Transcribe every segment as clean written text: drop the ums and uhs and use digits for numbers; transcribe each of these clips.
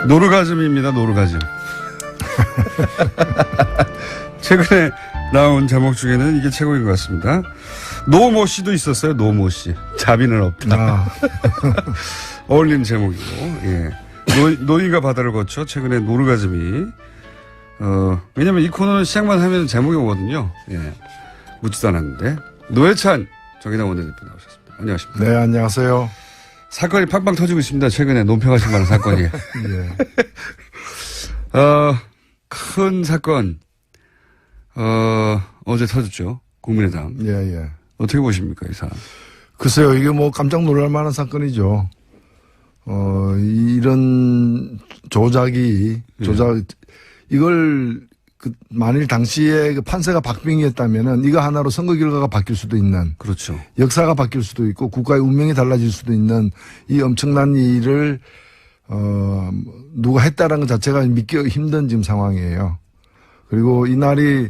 노르가즘입니다. 노르가즘. 최근에 나온 제목 중에는 이게 최고인 것 같습니다. 노모 씨도 있었어요. 노모 씨. 자비는 없다. 어울리는 제목이고. 예. 노인과 바다를 거쳐 최근에 노르가즘이 왜냐면 이 코너는 시작만 하면 제목이 오거든요. 예. 묻지도 않았는데. 노회찬 정의당 원내대표 나오셨습니다. 안녕하십니까. 네, 안녕하세요. 사건이 팡팡 터지고 있습니다. 최근에 논평하실 만한 사건이. 예. 큰 사건, 어제 터졌죠. 국민의당. 예, 예. 어떻게 보십니까, 이 사안? 글쎄요, 이게 뭐 깜짝 놀랄 만한 사건이죠. 이런 이걸 만일 당시에 판세가 박빙이었다면은 이거 하나로 선거 결과가 바뀔 수도 있는. 그렇죠. 역사가 바뀔 수도 있고 국가의 운명이 달라질 수도 있는 이 엄청난 일을, 누가 했다라는 것 자체가 믿기 힘든 지금 상황이에요. 그리고 이날이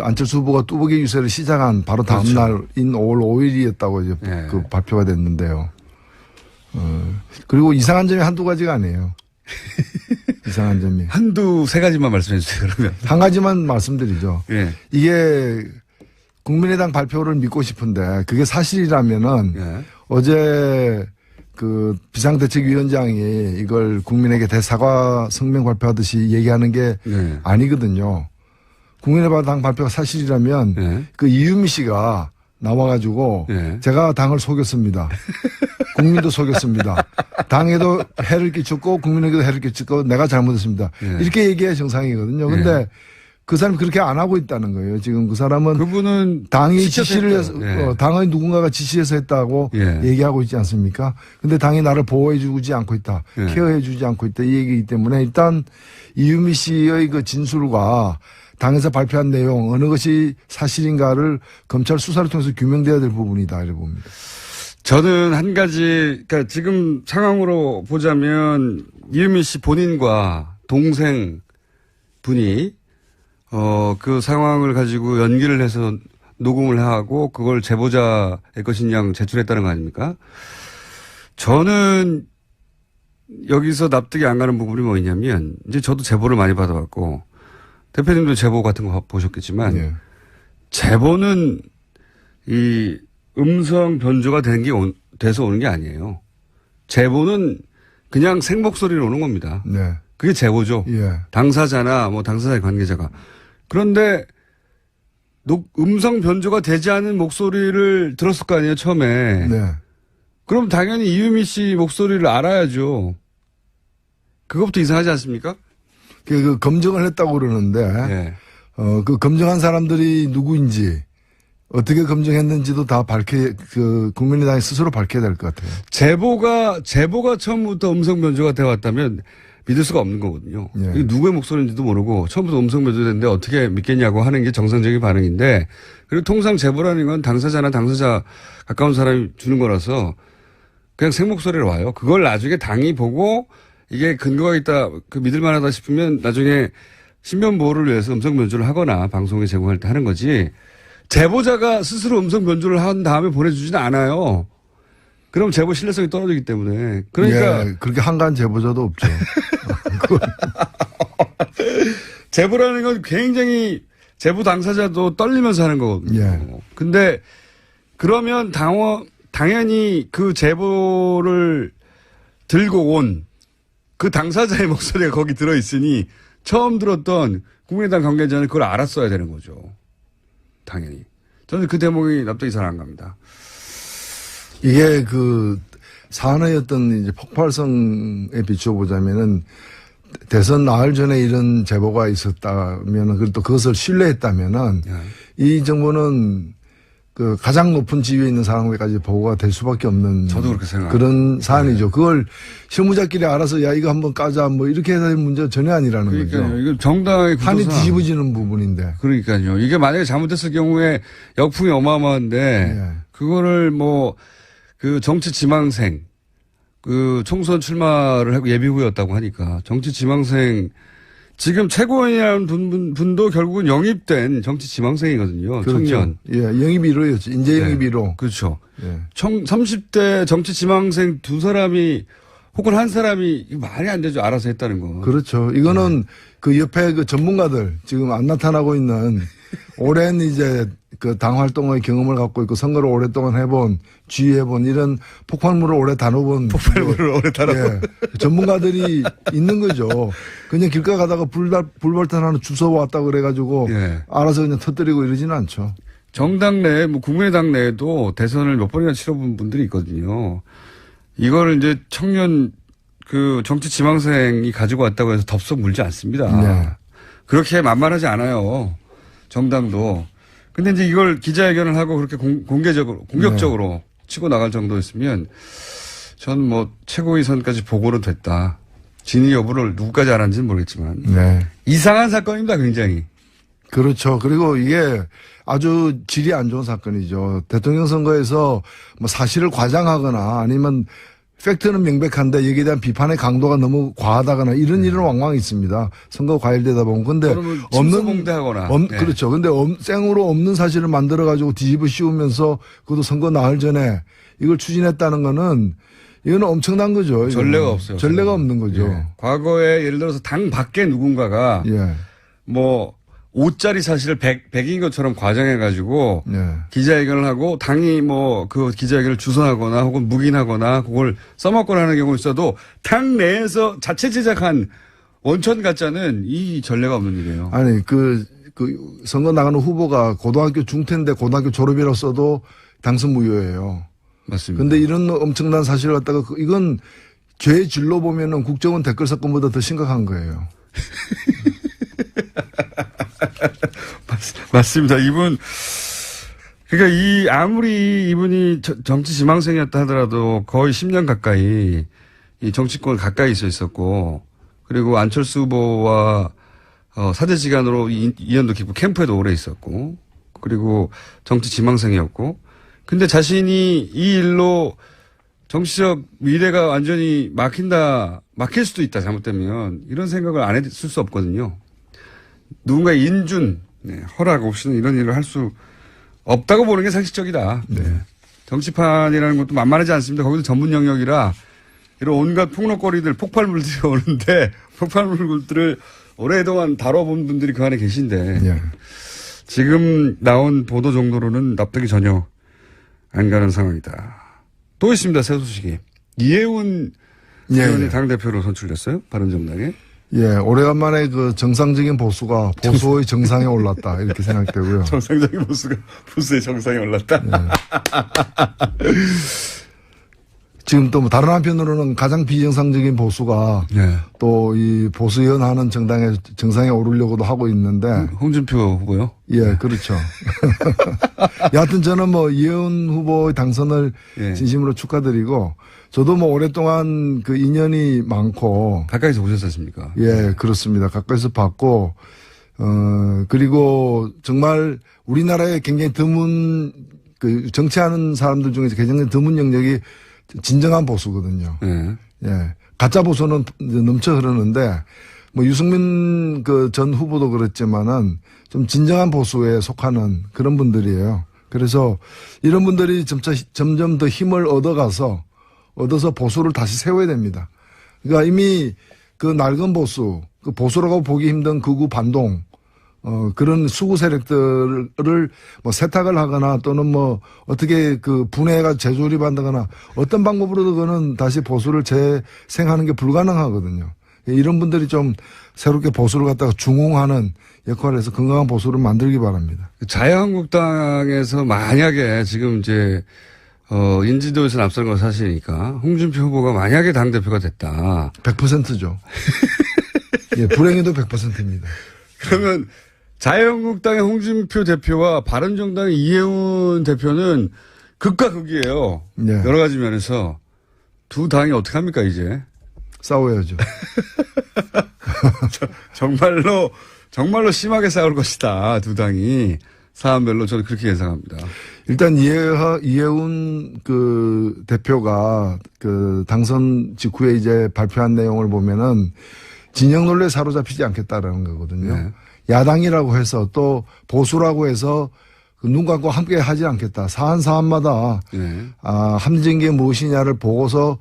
안철수 후보가 뚜벅이 유세를 시작한 바로 다음 그렇죠. 날인 5월 5일이었다고 이제 네. 발표가 됐는데요. 그리고 이상한 점이 한두 가지가 아니에요. 이상한 점이. 세 가지만 말씀해 주세요, 그러면. 한 가지만 말씀드리죠. 예. 이게 국민의당 발표를 믿고 싶은데 그게 사실이라면은 예. 어제 비상대책위원장이 이걸 국민에게 대사과 성명 발표하듯이 얘기하는 게 예. 아니거든요. 국민의당 발표가 사실이라면 예. 이유미 씨가 나와가지고 예. 제가 당을 속였습니다. 국민도 속였습니다. 당에도 해를 끼쳤고 국민에게도 해를 끼쳤고 내가 잘못했습니다. 예. 이렇게 얘기해야 정상이거든요. 근데 예. 그 사람이 그렇게 안 하고 있다는 거예요. 지금 그 사람은 그분은 당이 시켜서 지시를 해서 했대요. 예. 당의 누군가가 지시해서 했다고 예. 얘기하고 있지 않습니까? 근데 당이 나를 보호해주지 않고 있다. 예. 케어해주지 않고 있다. 이 얘기이기 때문에 일단 이유미 씨의 그 진술과 당에서 발표한 내용 어느 것이 사실인가를 검찰 수사를 통해서 규명돼야 될 부분이다 이렇게 봅니다. 저는 한 가지, 그러니까 지금 상황으로 보자면 이유미 씨 본인과 동생 분이 그 상황을 가지고 연기를 해서 녹음을 하고 그걸 제보자의 것인 양 제출했다는 거 아닙니까? 저는 여기서 납득이 안 가는 부분이 뭐냐면 이제 저도 제보를 많이 받아왔고 대표님도 제보 같은 거 보셨겠지만 네. 제보는 이 음성 변조가 돼서 오는 게 아니에요. 제보는 그냥 생목소리로 오는 겁니다. 네. 그게 제보죠. 예. 당사자나 당사자의 관계자가. 그런데 음성 변조가 되지 않은 목소리를 들었을 거 아니에요, 처음에. 네. 그럼 당연히 이유미 씨 목소리를 알아야죠. 그것부터 이상하지 않습니까? 그 검증을 했다고 그러는데 네. 그 검증한 사람들이 누구인지 어떻게 검증했는지도 다 국민의당이 스스로 밝혀야 될 것 같아요. 제보가 처음부터 음성 변조가 되어 왔다면 믿을 수가 없는 거거든요. 예. 이게 누구의 목소리인지도 모르고 처음부터 음성 변조됐는데 어떻게 믿겠냐고 하는 게 정상적인 반응인데 그리고 통상 제보라는 건 당사자나 당사자 가까운 사람이 주는 거라서 그냥 생목소리로 와요. 그걸 나중에 당이 보고 이게 근거가 있다, 믿을 만하다 싶으면 나중에 신변 보호를 위해서 음성 변조를 하거나 방송에 제공할 때 하는 거지 제보자가 스스로 음성 변조를 한 다음에 보내주지는 않아요. 그럼 제보 신뢰성이 떨어지기 때문에. 그러니까. 예, 그렇게 한가한 제보자도 없죠. 제보라는 건 굉장히 제보 당사자도 떨리면서 하는 거거든요. 예. 근데 그러면 당연히 그 제보를 들고 온 그 당사자의 목소리가 거기 들어있으니 처음 들었던 국민의당 관계자는 그걸 알았어야 되는 거죠. 당연히. 저는 그 대목이 납득이 잘 안 갑니다. 이게 사안의 어떤 이제 폭발성에 비춰보자면은 대선 나흘 전에 이런 제보가 있었다면은 그리고 또 그것을 신뢰했다면은 이 정부는 가장 높은 지위에 있는 사람에게까지 보고가 될 수밖에 없는 저도 그렇게 생각합니다. 그런 사안이죠. 네. 그걸 실무자끼리 알아서 야 이거 한번 까자 이렇게 해야 될 문제가 전혀 아니라는 그러니까요. 거죠. 이거 정당의 판이 뒤집어지는 부분인데. 그러니까요. 이게 만약에 잘못됐을 경우에 역풍이 어마어마한데 네. 그거를 정치 지망생 총선 출마를 하고 예비후였다고 하니까 정치 지망생 지금 최고위원이라는 분도 결국은 영입된 정치 지망생이거든요. 그렇죠. 청년. 예, 영입 1호였죠. 인재 영입 1호. 그렇죠. 예. 30대 정치 지망생 두 사람이 혹은 한 사람이 이거 말이 안 되죠. 알아서 했다는 거. 그렇죠. 이거는 그 옆에 그 전문가들 지금 안 나타나고 있는 오랜 이제 그 당 활동의 경험을 갖고 있고 선거를 오랫동안 해본 지휘해본 이런 폭발물을 오래 다뤄본 폭발물을 오래 다뤄본 전문가들이 있는 거죠. 그냥 길가 가다가 불발탄 하나 주워 왔다 그래가지고 예. 알아서 그냥 터뜨리고 이러지는 않죠. 정당 내, 뭐 국민의당 내에도 대선을 몇 번이나 치러본 분들이 있거든요. 이거를 이제 청년 그 정치 지망생이 가지고 왔다고 해서 덥석 물지 않습니다. 네. 그렇게 만만하지 않아요. 정당도. 근데 이제 이걸 기자회견을 하고 그렇게 공격적으로 치고 나갈 정도였으면 전 뭐 최고위 선까지 보고는 됐다. 진위 여부를 누구까지 알았는지는 모르겠지만. 네. 이상한 사건입니다, 굉장히. 그렇죠. 그리고 이게 아주 질이 안 좋은 사건이죠. 대통령 선거에서 뭐 사실을 과장하거나 아니면 팩트는 명백한데 여기에 대한 비판의 강도가 너무 과하다거나 이런 일은 왕왕 있습니다. 선거 과열되다 보면. 근데 침소봉대하거나. 네. 그렇죠. 근데 생으로 없는 사실을 만들어 가지고 뒤집어 씌우면서 그것도 선거 나흘 전에 이걸 추진했다는 거는 이거는 엄청난 거죠. 전례가 없어요. 전례가 없는 거죠. 예. 과거에 예를 들어서 당 밖에 누군가가 예. 뭐 5짜리 사실을 100인 것처럼 과장해가지고 예. 기자회견을 하고 당이 뭐 그 기자회견을 주선하거나 혹은 묵인하거나 그걸 써먹거나 하는 경우 있어도 당 내에서 자체 제작한 원천 가짜는 이 전례가 없는 일이에요. 아니 그 선거 나가는 후보가 고등학교 중퇴인데 고등학교 졸업이라서도 당선 무효예요. 맞습니다. 근데 이런 엄청난 사실을 갖다가 이건 죄의 질로 보면은 국정원 댓글 사건보다 더 심각한 거예요. 맞습니다. 그러니까 아무리 이분이 정치 지망생이었다 하더라도 거의 10년 가까이 이 정치권 가까이 있었고, 그리고 안철수 후보와 사제지간으로 인연도 깊고 캠프에도 오래 있었고, 그리고 정치 지망생이었고, 근데 자신이 이 일로 정치적 미래가 완전히 막힐 수도 있다, 잘못되면. 이런 생각을 안 했을 수 없거든요. 누군가의 인준, 허락 없이는 이런 일을 할 수 없다고 보는 게 상식적이다. 네. 정치판이라는 것도 만만하지 않습니다. 거기도 전문 영역이라 이런 온갖 폭력거리들, 폭발물들이 오는데 폭발물들을 오랫동안 다뤄본 분들이 그 안에 계신데 예. 지금 나온 보도 정도로는 납득이 전혀 안 가는 상황이다. 또 있습니다. 새 소식이. 이해운 의원이 당대표로 선출됐어요. 바른정당에. 예, 오래간만에 그 정상적인 보수가 보수의 정상에 올랐다. 이렇게 생각되고요. 정상적인 보수가 보수의 정상에 올랐다. 예. 지금 또 뭐 다른 한편으로는 가장 비정상적인 보수가 네. 또 이 보수연 하는 정당의 정상에 오르려고도 하고 있는데. 홍준표 후보요? 예, 그렇죠. 여하튼 저는 뭐 이혜원 후보의 당선을 예. 진심으로 축하드리고 저도 뭐 오랫동안 그 인연이 많고. 가까이서 보셨습니까? 예, 그렇습니다. 가까이서 봤고, 그리고 정말 우리나라에 굉장히 드문 그 정치하는 사람들 중에서 굉장히 드문 영역이 진정한 보수거든요. 예. 예. 가짜 보수는 넘쳐 흐르는데 뭐 유승민 그 전 후보도 그랬지만은 좀 진정한 보수에 속하는 그런 분들이에요. 그래서 이런 분들이 점점 더 힘을 얻어서 보수를 다시 세워야 됩니다. 그러니까 이미 그 낡은 보수, 그 보수라고 보기 힘든 극우 반동, 그런 수구 세력들을 뭐 세탁을 하거나 또는 뭐 어떻게 그 분해가 재조립한다거나 어떤 방법으로도 그거는 다시 보수를 재생하는 게 불가능하거든요. 이런 분들이 좀 새롭게 보수를 갖다가 중흥하는 역할을 해서 건강한 보수를 만들기 바랍니다. 자유한국당에서 만약에 지금 이제 인지도에서 앞선 건 사실이니까 홍준표 후보가 만약에 당대표가 됐다. 100%죠. 예, 불행해도 100%입니다. 그러면 자유한국당의 홍준표 대표와 바른정당의 이해운 대표는 극과 극이에요. 네. 여러 가지 면에서 두 당이 어떻게 합니까 이제? 싸워야죠. 정말로 심하게 싸울 것이다. 두 당이 사안별로 저는 그렇게 예상합니다. 일단 이해운 그 대표가 그 당선 직후에 이제 발표한 내용을 보면은 진영 논리에 사로잡히지 않겠다라는 거거든요. 네. 야당이라고 해서 또 보수라고 해서 눈 감고 함께 하지 않겠다. 사안마다 네. 합리적인 게 무엇이냐를 보고서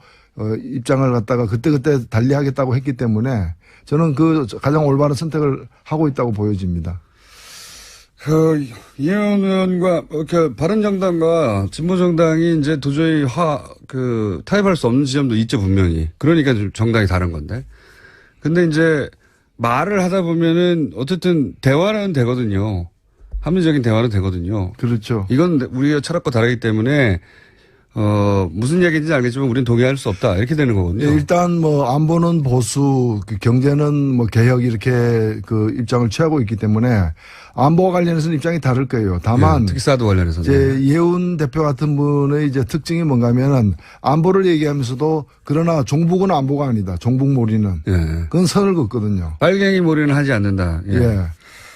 입장을 갖다가 그때그때 달리하겠다고 했기 때문에 저는 그 가장 올바른 선택을 하고 있다고 보여집니다. 이혜원 의원과 바른정당과 진보정당이 이제 도저히 타협할 수 없는 지점도 있죠, 분명히. 그러니까 좀 정당이 다른 건데. 근데 이제 말을 하다 보면은 어쨌든 대화는 되거든요. 합리적인 대화는 되거든요. 그렇죠. 이건 우리의 철학과 다르기 때문에 무슨 얘기인지 알겠지만 우리는 동의할 수 없다. 이렇게 되는 거거든요. 예, 일단 뭐 안보는 보수, 경제는 뭐 개혁 이렇게 그 입장을 취하고 있기 때문에 안보와 관련해서는 입장이 다를 거예요. 다만 예, 특히 사드 관련해서는. 이제 이혜훈 대표 같은 분의 이제 특징이 뭔가 하면은 안보를 얘기하면서도 그러나 종북은 안보가 아니다. 종북몰이는. 예. 그건 선을 긋거든요. 빨갱이 몰이는 하지 않는다. 예. 예.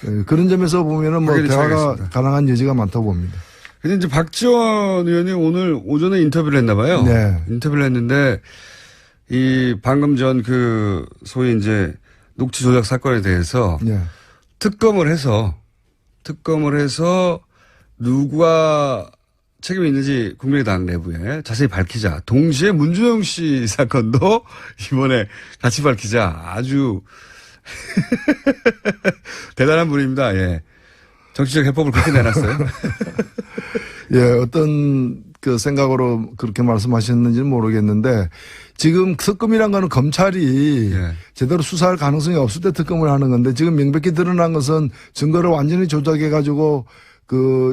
예. 그런 점에서 보면은 뭐 대화가 차이겠습니다. 가능한 여지가 많다고 봅니다. 근데 이제 박지원 의원이 오늘 오전에 인터뷰를 했나 봐요. 네. 인터뷰를 했는데 이 방금 전 소위 이제 녹취 조작 사건에 대해서 예. 특검을 해서 누가 책임이 있는지 국민의당 내부에 자세히 밝히자. 동시에 문준영 씨 사건도 이번에 같이 밝히자. 아주 대단한 분입니다. 예. 정치적 해법을 그렇게 내놨어요. 예, 어떤 그 생각으로 그렇게 말씀하셨는지는 모르겠는데 지금 특검이란 거는 검찰이 예. 제대로 수사할 가능성이 없을 때 특검을 하는 건데 지금 명백히 드러난 것은 증거를 완전히 조작해 가지고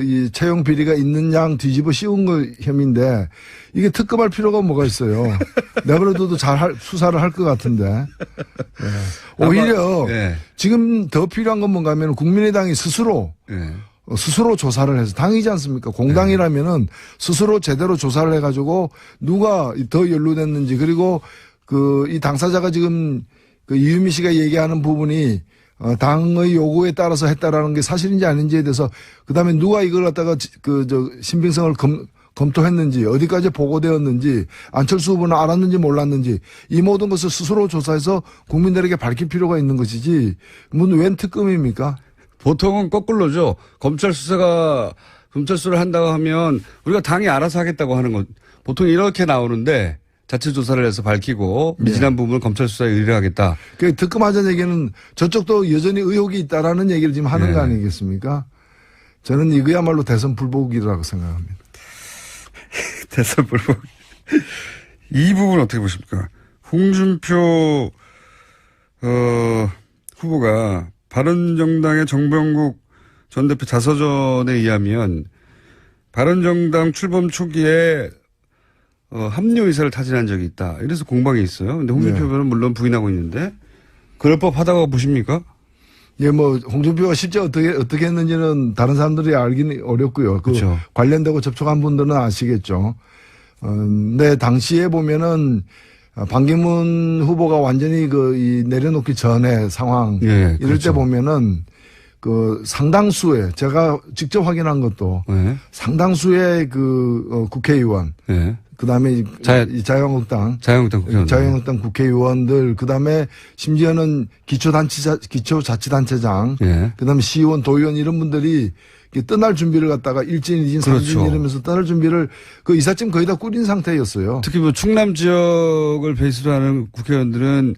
이 채용 비리가 있는 양 뒤집어 씌운 거 혐의인데 이게 특검할 필요가 뭐가 있어요. 내버려둬도 수사를 할 것 같은데. 예. 오히려 예. 지금 더 필요한 건 뭔가 하면 국민의당이 스스로 예. 스스로 조사를 해서 당이지 않습니까? 공당이라면은 스스로 제대로 조사를 해가지고 누가 더 연루됐는지 그리고 이 당사자가 지금 이유미 씨가 얘기하는 부분이 당의 요구에 따라서 했다라는 게 사실인지 아닌지에 대해서 그다음에 누가 이걸 갖다가 신빙성을 검토했는지 어디까지 보고되었는지 안철수 후보는 알았는지 몰랐는지 이 모든 것을 스스로 조사해서 국민들에게 밝힐 필요가 있는 것이지 웬 특검입니까? 보통은 거꾸로죠. 검찰 수사를 한다고 하면 우리가 당이 알아서 하겠다고 하는 것. 보통 이렇게 나오는데 자체 조사를 해서 밝히고 미진한 부분을 검찰 수사에 의뢰하겠다. 그 특검하자는 얘기는 저쪽도 여전히 의혹이 있다라는 얘기를 지금 하는 거 아니겠습니까? 저는 이거야말로 대선 불복이라고 생각합니다. 대선 불복. 이 부분 어떻게 보십니까? 홍준표 후보가 바른정당의 정병국 전 대표 자서전에 의하면 바른정당 출범 초기에 합류 의사를 타진한 적이 있다. 이래서 공방이 있어요. 근데 홍준표 후보는 물론 부인하고 있는데 그럴 법하다고 보십니까? 예, 뭐 홍준표가 실제 어떻게 했는지는 다른 사람들이 알기는 어렵고요. 그렇죠. 관련되고 접촉한 분들은 아시겠죠. 근데 당시에 보면은 반기문 후보가 완전히 이 내려놓기 전에 상황 예, 이럴 때 보면은 상당수의 제가 직접 확인한 것도 상당수의 국회의원 그다음에 자유한국당 국회의원들 그다음에 심지어는 기초자치단체장 그다음에 시의원 도의원 이런 분들이 떠날 준비를 갖다가 일진, 이진, 삼진 그렇죠. 이러면서 떠날 준비를 이삿짐 거의 다 꾸린 상태였어요. 특히 충남 지역을 베이스로 하는 국회의원들은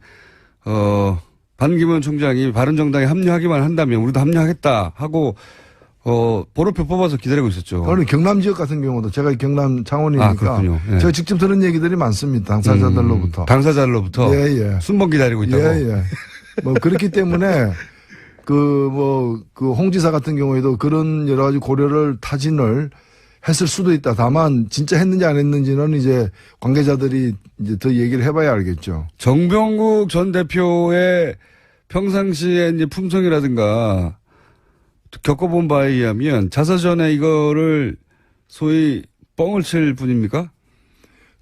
반기문 총장이 바른정당에 합류하기만 한다면 우리도 합류하겠다 하고 번호표 뽑아서 기다리고 있었죠. 그러니 경남 지역 같은 경우도 제가 경남 창원이니까 제가 직접 들은 얘기들이 많습니다. 당사자들로부터. 당사자들로부터 예. 순번 기다리고 있다고. 예. 뭐 그렇기 때문에 홍 지사 같은 경우에도 그런 여러 가지 고려를 타진을 했을 수도 있다. 다만 진짜 했는지 안 했는지는 이제 관계자들이 이제 더 얘기를 해봐야 알겠죠. 정병국 전 대표의 평상시에 이제 품성이라든가 겪어본 바에 의하면 자서전에 이거를 소위 뻥을 칠 뿐입니까?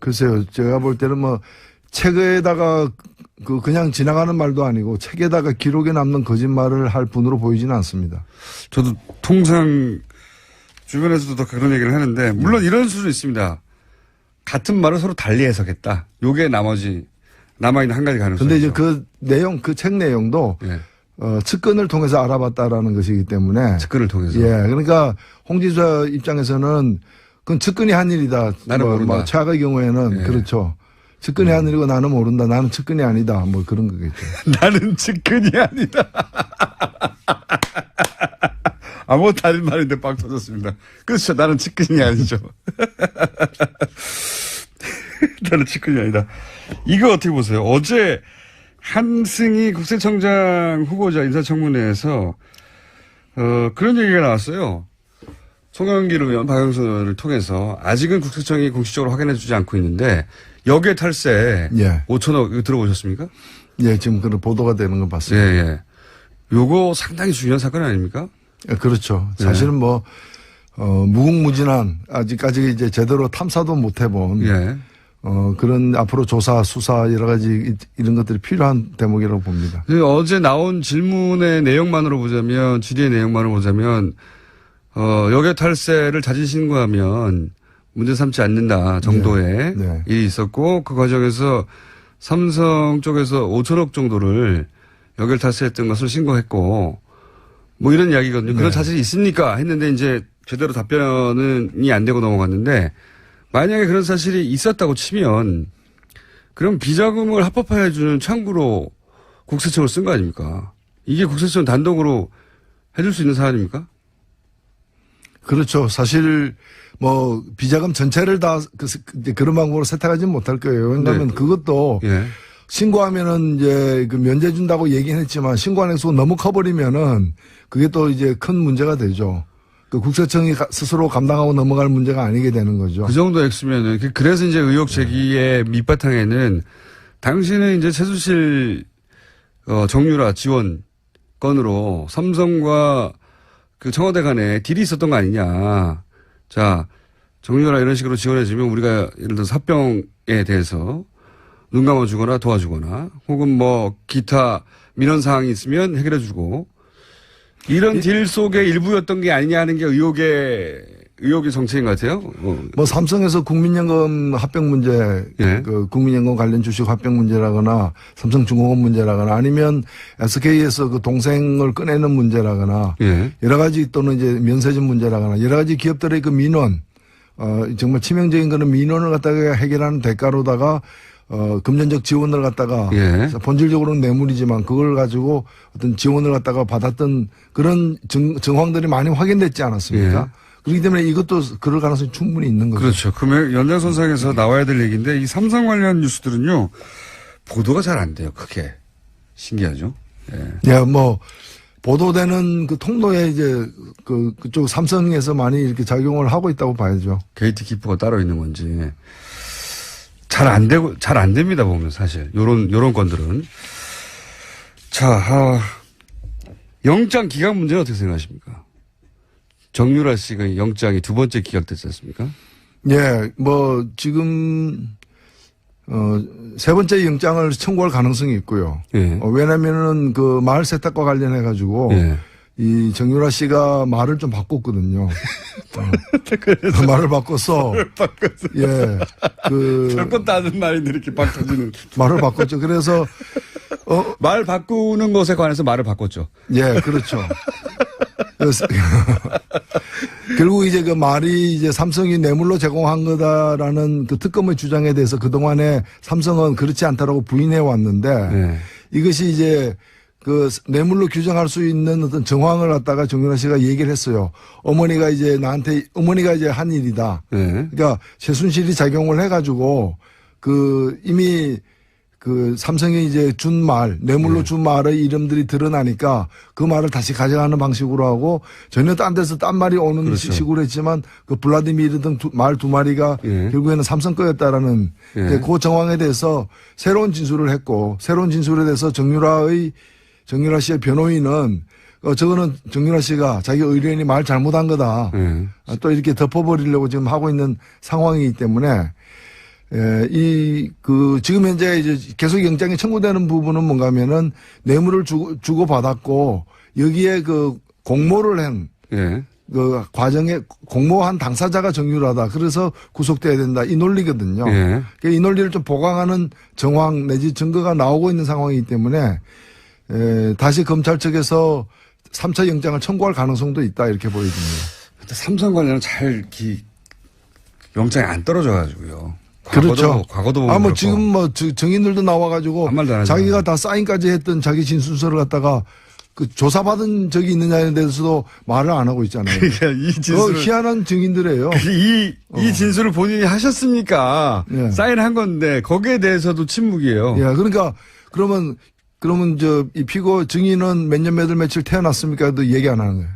글쎄요. 제가 볼 때는 책에다가 그냥 지나가는 말도 아니고 책에다가 기록에 남는 거짓말을 할 분으로 보이지는 않습니다. 저도 통상 주변에서도 그런 얘기를 하는데 물론 이런 수도 있습니다. 같은 말을 서로 달리 해석했다. 요게 나머지 남아있는 한 가지 가능성이죠. 근데 이제 그 책 내용도 측근을 통해서 알아봤다라는 것이기 때문에. 측근을 통해서. 예. 그러니까 홍 지사 입장에서는 그건 측근이 한 일이다. 나는 모른다. 최악의 경우에는 그렇죠. 측근이 아니고 나는 모른다. 나는 측근이 아니다. 뭐 그런 거겠죠. 나는 측근이 아니다. 아무 다른 말인데 빵 터졌습니다. 그렇죠. 나는 측근이 아니죠. 나는 측근이 아니다. 이거 어떻게 보세요? 어제 한승희 국세청장 후보자 인사청문회에서 그런 얘기가 나왔어요. 송영길 의원, 박영선 의원을 통해서 아직은 국세청이 공식적으로 확인해주지 않고 있는데 역외 탈세 예. 5천억 이거 들어보셨습니까? 예, 지금 그런 보도가 되는 거 예, 봤습니다. 예. 요거 상당히 중요한 사건 아닙니까? 예, 그렇죠. 사실은 뭐 무궁무진한 아직까지 이제 제대로 탐사도 못 해본 예. 그런 앞으로 조사, 수사 여러 가지 이런 것들이 필요한 대목이라고 봅니다. 어제 나온 질문의 내용만으로 보자면, 질의의 내용만으로 보자면, 역외 탈세를 자진 신고하면 문제 삼지 않는다 정도의 네. 일이 있었고, 그 과정에서 삼성 쪽에서 5천억 정도를 역외 탈세했던 것을 신고했고, 뭐 이런 이야기거든요. 그런 사실이 있습니까? 했는데 이제 제대로 답변이 안 되고 넘어갔는데, 만약에 그런 사실이 있었다고 치면 그럼 비자금을 합법화해주는 창구로 국세청을 쓴 거 아닙니까? 이게 국세청 단독으로 해줄 수 있는 사안입니까? 그렇죠. 사실 뭐 비자금 전체를 다 그런 방법으로 세탁하지는 못할 거예요. 왜냐하면 네. 그것도 예. 신고하면은 이제 그 면제 준다고 얘기는 했지만 신고한 액수가 너무 커버리면은 그게 또 이제 큰 문제가 되죠. 그 국세청이 스스로 감당하고 넘어갈 문제가 아니게 되는 거죠. 그 정도 액수면은 그래서 이제 의혹 제기의 밑바탕에는 당시는 이제 최순실 정유라 지원 건으로 삼성과 그 청와대 간에 딜이 있었던 거 아니냐. 자, 정유라 이런 식으로 지원해주면 우리가 예를 들어서 합병에 대해서 눈 감아주거나 도와주거나 혹은 뭐 기타 민원 사항이 있으면 해결해주고 이런 딜 속의 일부였던 게 아니냐 하는 게 의혹의 정체인 것 같아요. 뭐 삼성에서 국민연금 합병 문제, 예. 그 국민연금 관련 주식 합병 문제라거나 삼성중공업 문제라거나 아니면 SK에서 그 동생을 꺼내는 문제라거나 예. 여러 가지 또는 이제 면세점 문제라거나 여러 가지 기업들의 그 민원, 정말 치명적인 그런 민원을 갖다가 해결하는 대가로다가 금전적 지원을 갖다가 예. 본질적으로는 뇌물이지만 그걸 가지고 어떤 지원을 갖다가 받았던 그런 정황들이 많이 확인됐지 않았습니까? 예. 그렇기 때문에 이것도 그럴 가능성이 충분히 있는 거죠. 그렇죠. 그러면 연장선상에서 나와야 될 얘기인데 이 삼성 관련 뉴스들은요 보도가 잘 안 돼요. 크게 신기하죠. 예. 예, 뭐 보도되는 그 통로에 이제 그쪽 삼성에서 많이 이렇게 작용을 하고 있다고 봐야죠. 게이트 키퍼가 따로 있는 건지 잘 안 됩니다 보면 사실 요런 건들은. 자, 영장 기각 문제는 어떻게 생각하십니까? 정유라 씨가 영장이 두 번째 기각됐지 않습니까? 예, 뭐 지금 세 번째 영장을 청구할 가능성이 있고요. 예. 왜냐면은 그 마을 세탁과 관련해 가지고 예. 이 정유라 씨가 말을 좀 바꿨거든요. 말을 바꿔서 예, 별것 다른 말인데 이렇게 막 터지는. 말을 바꿨죠. 그래서 말 바꾸는 것에 관해서 말을 바꿨죠. 예, 그렇죠. 그래서 결국 이제 그 말이 이제 삼성이 뇌물로 제공한 거다라는 그 특검의 주장에 대해서 그동안에 삼성은 그렇지 않다라고 부인해 왔는데 네. 이것이 이제 그 뇌물로 규정할 수 있는 어떤 정황을 갖다가 정윤아 씨가 얘기를 했어요. 어머니가 이제 한 일이다. 네. 그러니까 최순실이 작용을 해가지고 그 이미 그 삼성이 이제 준 말, 뇌물로 준 말의 이름들이 드러나니까 그 말을 다시 가져가는 방식으로 하고 전혀 딴 데서 딴 말이 오는 그렇죠. 식으로 했지만 그 블라디미르 등 말 두 마리가 결국에는 삼성 거였다라는 그 정황에 대해서 새로운 진술을 했고 새로운 진술에 대해서 정유라 씨의 변호인은 저거는 정유라 씨가 자기 의뢰인이 말 잘못한 거다. 또 이렇게 덮어버리려고 지금 하고 있는 상황이기 때문에 지금 현재 이제 계속 영장이 청구되는 부분은 뭔가 하면은 뇌물을 주고 받았고 여기에 그 공모를 한 그 과정에 공모한 당사자가 정유라다. 그래서 구속돼야 된다. 이 논리거든요. 그러니까 이 논리를 좀 보강하는 정황 내지 증거가 나오고 있는 상황이기 때문에 다시 검찰 측에서 3차 영장을 청구할 가능성도 있다. 이렇게 보여집니다. 삼성 관련은 영장이 안 떨어져가지고요. 그렇죠. 과거도 뭐 그렇고. 지금 뭐 증인들도 나와가지고 아무 말도 안 하잖아요. 자기가 다 사인까지 했던 자기 진술서를 갖다가 그 조사받은 적이 있느냐에 대해서도 말을 안 하고 있잖아요. 그러니까 이 진술을 희한한 증인들이에요. 이 진술을 본인이 하셨습니까? 예. 사인한 건데 거기에 대해서도 침묵이에요. 예, 그러니까 그러면 이 피고 증인은 몇 년 몇 월 며칠 태어났습니까도 얘기 안 하는 거예요.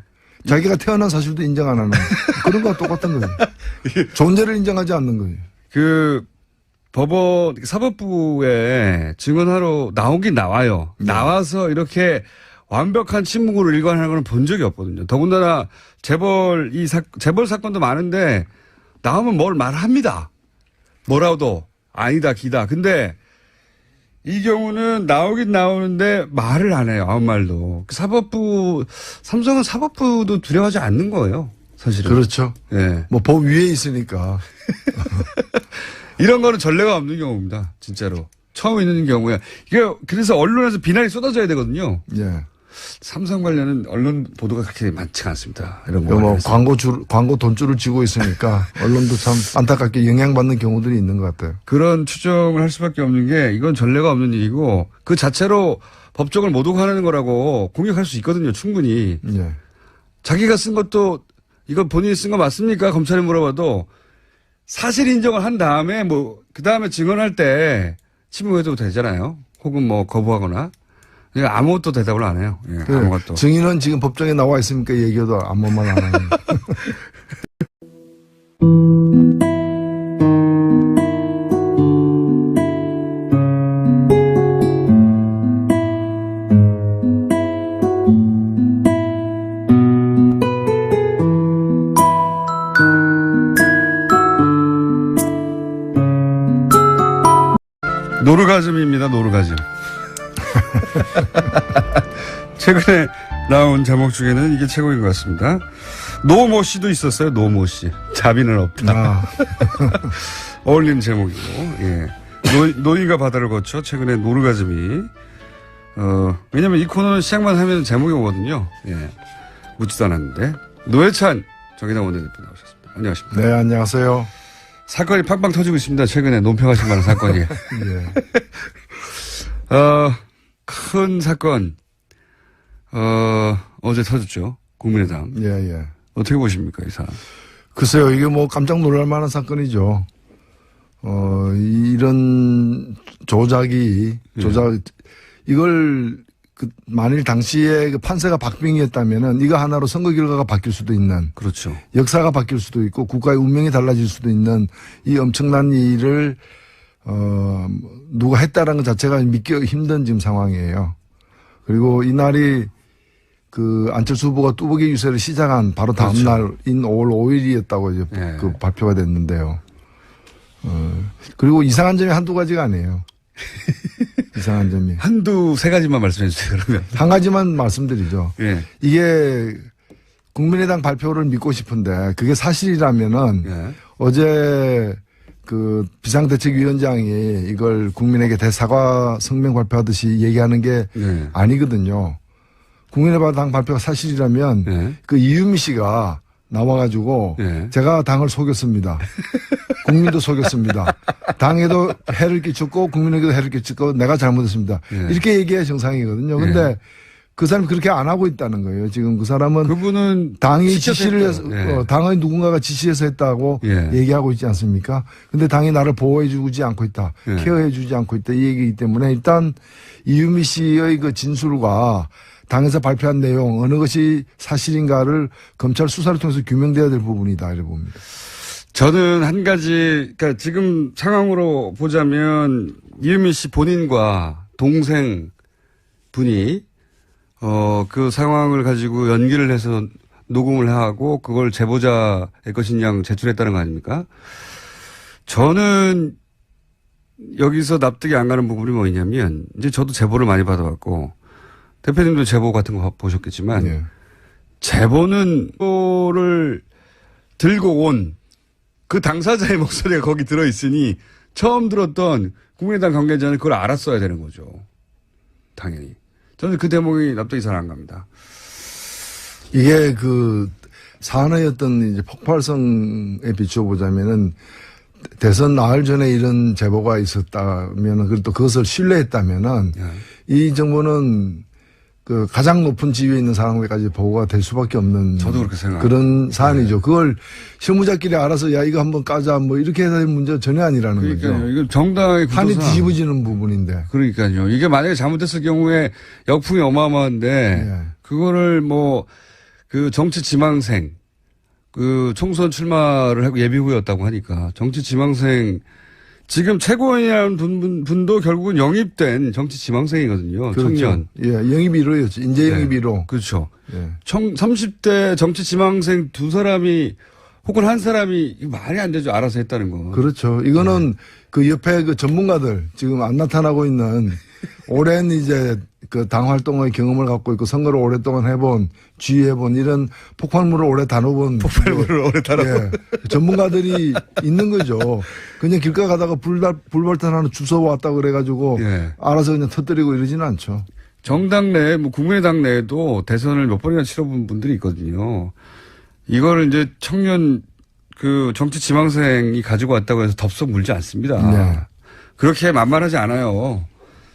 자기가 태어난 사실도 인정 안 하는 거예요. 그런 거와 똑같은 거예요. 존재를 인정하지 않는 거예요. 그 법원 사법부에 증언하러 나오긴 나와요. 네. 나와서 이렇게 완벽한 침묵으로 일관하는 건 본 적이 없거든요. 더군다나 재벌 사건도 많은데 나오면 뭘 말합니다. 뭐라도 아니다 기다. 근데 이 경우는 나오긴 나오는데 말을 안 해요. 아무 말도. 삼성은 사법부도 두려워하지 않는 거예요. 사실은. 그렇죠. 예. 뭐 법 위에 있으니까. 이런 거는 전례가 없는 경우입니다. 진짜로. 처음 있는 경우에. 이게 그래서 언론에서 비난이 쏟아져야 되거든요. 예. 삼성 관련은 언론 보도가 그렇게 많지가 않습니다. 이런 거. 뭐 광고 돈줄을 쥐고 있으니까 언론도 참 안타깝게 영향받는 경우들이 있는 것 같아요. 그런 추정을 할 수밖에 없는 게 이건 전례가 없는 일이고 그 자체로 법적을 모독하는 거라고 공격할 수 있거든요. 충분히. 예. 자기가 쓴 것도 이거 본인이 쓴 거 맞습니까? 검찰에 물어봐도 사실 인정을 한 다음에 그 다음에 증언할 때 침묵해도 되잖아요. 혹은 뭐 거부하거나. 그러니까 아무것도 대답을 안 해요. 예, 그래, 아무것도. 증인은 지금 법정에 나와 있으니까 얘기해도 아무 말 안 하는. 노르가즘입니다. 노르가즘. 최근에 나온 제목 중에는 이게 최고인 것 같습니다. 노모 씨도 있었어요. 노모 씨. 자비는 없다. 아. 어울리는 제목이고. 예. 노인과 바다를 거쳐 최근에 노르가즘이 왜냐면 이 코너는 시작만 하면 제목이 오거든요. 예. 묻지도 않았는데. 노회찬 정의당 원내대표 나오셨습니다. 안녕하십니까. 네, 안녕하세요. 사건이 팡팡 터지고 있습니다. 최근에 논평하신 많은 사건이. 예. 큰 사건, 어제 터졌죠. 국민의당. 예, 예. 어떻게 보십니까, 이 사안? 글쎄요, 이게 뭐 깜짝 놀랄 만한 사건이죠. 이런 이걸 만일 당시에 그 판세가 박빙이었다면은 이거 하나로 선거 결과가 바뀔 수도 있는. 그렇죠. 역사가 바뀔 수도 있고 국가의 운명이 달라질 수도 있는 이 엄청난 일을 누가 했다라는 것 자체가 믿기 힘든 지금 상황이에요. 그리고 이날이 그 안철수 후보가 뚜벅이 유세를 시작한 바로 다음 그렇죠. 날인 5월 5일이었다고 이제 예. 그 발표가 됐는데요. 그리고 이상한 점이 한두 가지가 아니에요. 이상한 점이. 세 가지만 말씀해 주세요, 그러면. 한 가지만 말씀드리죠. 예. 이게 국민의당 발표를 믿고 싶은데 그게 사실이라면은 예. 어제 그 비상대책위원장이 이걸 국민에게 대사과 성명 발표하듯이 얘기하는 게 예. 아니거든요. 국민의당 발표가 사실이라면 예. 그 이유미 씨가 나와가지고 예. 제가 당을 속였습니다. 국민도 속였습니다. 당에도 해를 끼쳤고 국민에게도 해를 끼쳤고 내가 잘못했습니다. 예. 이렇게 얘기해야 정상이거든요. 근데 예. 그 사람이 그렇게 안 하고 있다는 거예요. 지금 그 사람은 그분은 당이 시켜서 지시를 해서 했대요. 예. 당의 누군가가 지시해서 했다고 예. 얘기하고 있지 않습니까? 근데 당이 나를 보호해주지 않고 있다, 예. 케어해주지 않고 있다 이 얘기이기 때문에 일단 이유미 씨의 그 진술과 당에서 발표한 내용 어느 것이 사실인가를 검찰 수사를 통해서 규명돼야 될 부분이다 이렇게 봅니다. 저는 한 가지, 그러니까 지금 상황으로 보자면 이유미 씨 본인과 동생 분이 그 상황을 가지고 연기를 해서 녹음을 하고 그걸 제보자의 것인 양 제출했다는 거 아닙니까? 저는 여기서 납득이 안 가는 부분이 뭐냐면 이제 저도 제보를 많이 받아왔고 대표님도 제보 같은 거 보셨겠지만 예. 제보를 들고 온 그 당사자의 목소리가 거기 들어있으니 처음 들었던 국민의당 관계자는 그걸 알았어야 되는 거죠. 당연히. 저는 그 대목이 납득이 잘 안 갑니다. 이게 그 사안의 어떤 이제 폭발성에 비춰보자면은 대선 나흘 전에 이런 제보가 있었다면, 그리고 또 그것을 신뢰했다면은, 이 정부는 그 가장 높은 지위에 있는 사람에게까지 보고가 될 수밖에 없는. 저도 그렇게 생각합니다. 그런 사안이죠. 그걸 실무자끼리 알아서 야, 이거 한번 까자 뭐 이렇게 해야 될 문제가 전혀 아니라는 그러니까요. 거죠. 이거 정당의 판이 구조상. 뒤집어지는 부분인데. 그러니까요. 이게 만약에 잘못됐을 경우에 역풍이 어마어마한데 예. 그거를 뭐 그 정치 지망생 그 총선 출마를 하고 예비후였다고 하니까 정치 지망생 지금 최고위원이라는 분도 결국은 영입된 정치 지망생이거든요. 그렇죠. 청년. 예, 영입 1호였죠. 인재 영입 1호. 그렇죠. 예. 30대 정치 지망생 두 사람이 혹은 한 사람이 이거 말이 안 되죠. 알아서 했다는 거. 그렇죠. 이거는 그 옆에 그 전문가들 지금 안 나타나고 있는 오랜 이제 그 당 활동의 경험을 갖고 있고 선거를 오랫동안 해본 지휘해본 이런 폭발물을 오래 다뤄본 폭발물을 오래 다뤄본 전문가들이 있는 거죠. 그냥 길가 가다가 불발탄 하나 주워 왔다고 그래가지고 예. 알아서 그냥 터뜨리고 이러지는 않죠. 정당 내, 뭐 국민의당 내에도 대선을 몇 번이나 치러본 분들이 있거든요. 이거를 이제 청년 그 정치 지망생이 가지고 왔다고 해서 덥석 물지 않습니다. 네. 그렇게 만만하지 않아요.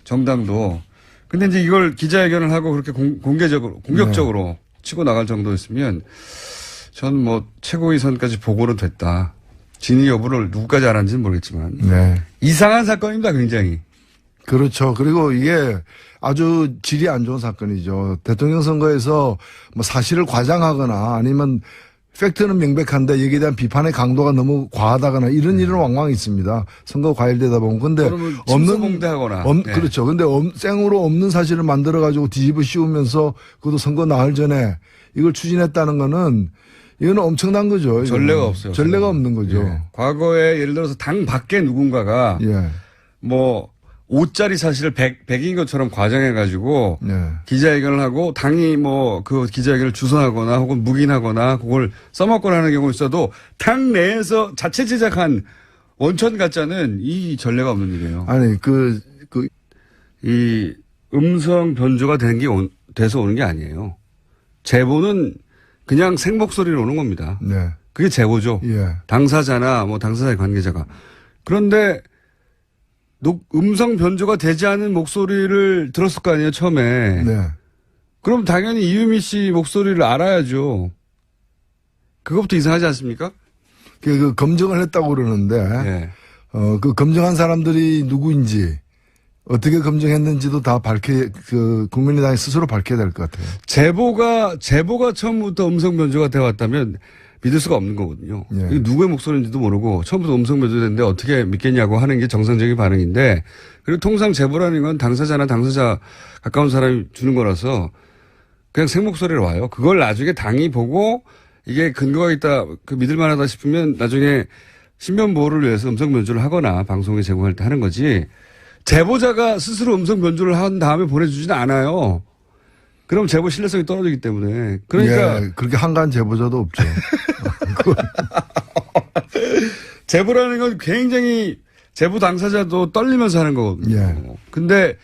정당도. 근데 이제 이걸 기자회견을 하고 그렇게 공격적으로 치고 나갈 정도였으면 전 뭐 최고위 선까지 보고는 됐다. 진위 여부를 누구까지 알았는지는 모르겠지만. 네. 이상한 사건입니다, 굉장히. 그렇죠. 그리고 이게 아주 질이 안 좋은 사건이죠. 대통령 선거에서 뭐 사실을 과장하거나 아니면 팩트는 명백한데 여기에 대한 비판의 강도가 너무 과하다거나 이런 일은 왕왕 있습니다. 선거 과열되다 보면. 근데 침소봉대하거나. 네. 그렇죠. 근데 생으로 없는 사실을 만들어 가지고 뒤집어 씌우면서 그것도 선거 나흘 전에 이걸 추진했다는 거는 이거는 엄청난 거죠. 전례가 없어요. 전례가 없는 거죠. 예. 과거에 예를 들어서 당 밖에 누군가가 예. 뭐 5짜리 사실을 100인 것처럼 과장해가지고 네. 기자회견을 하고 당이 뭐 그 기자회견을 주선하거나 혹은 묵인하거나 그걸 써먹거나 하는 경우 있어도 당 내에서 자체 제작한 원천 가짜는 이 전례가 없는 일이에요. 아니 이 음성 변조가 돼서 오는 게 아니에요. 제보는 그냥 생목소리로 오는 겁니다. 네. 그게 제보죠. 예. 당사자나 뭐 당사자의 관계자가. 그런데 음성 변조가 되지 않은 목소리를 들었을 거 아니에요, 처음에. 네. 그럼 당연히 이유미 씨 목소리를 알아야죠. 그것부터 이상하지 않습니까? 그 검증을 했다고 그러는데, 네. 그 검증한 사람들이 누구인지, 어떻게 검증했는지도 다 국민의당이 스스로 밝혀야 될 것 같아요. 제보가 처음부터 음성 변조가 되어 왔다면 믿을 수가 없는 거거든요. 예. 이게 누구의 목소리인지도 모르고 처음부터 음성 변조됐는데 어떻게 믿겠냐고 하는 게 정상적인 반응인데, 그리고 통상 제보라는 건 당사자나 당사자 가까운 사람이 주는 거라서 그냥 생목소리로 와요. 그걸 나중에 당이 보고 이게 근거가 있다, 믿을 만하다 싶으면 나중에 신변 보호를 위해서 음성 변조를 하거나 방송에 제공할 때 하는 거지, 제보자가 스스로 음성 변조를 한 다음에 보내주지는 않아요. 그럼 제보 신뢰성이 떨어지기 때문에. 그러니까. 예, 그렇게 한가한 제보자도 없죠. 제보라는 건 굉장히 제보 당사자도 떨리면서 하는 거거든요. 예. 근데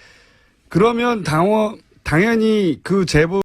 그러면 당연히 그 제보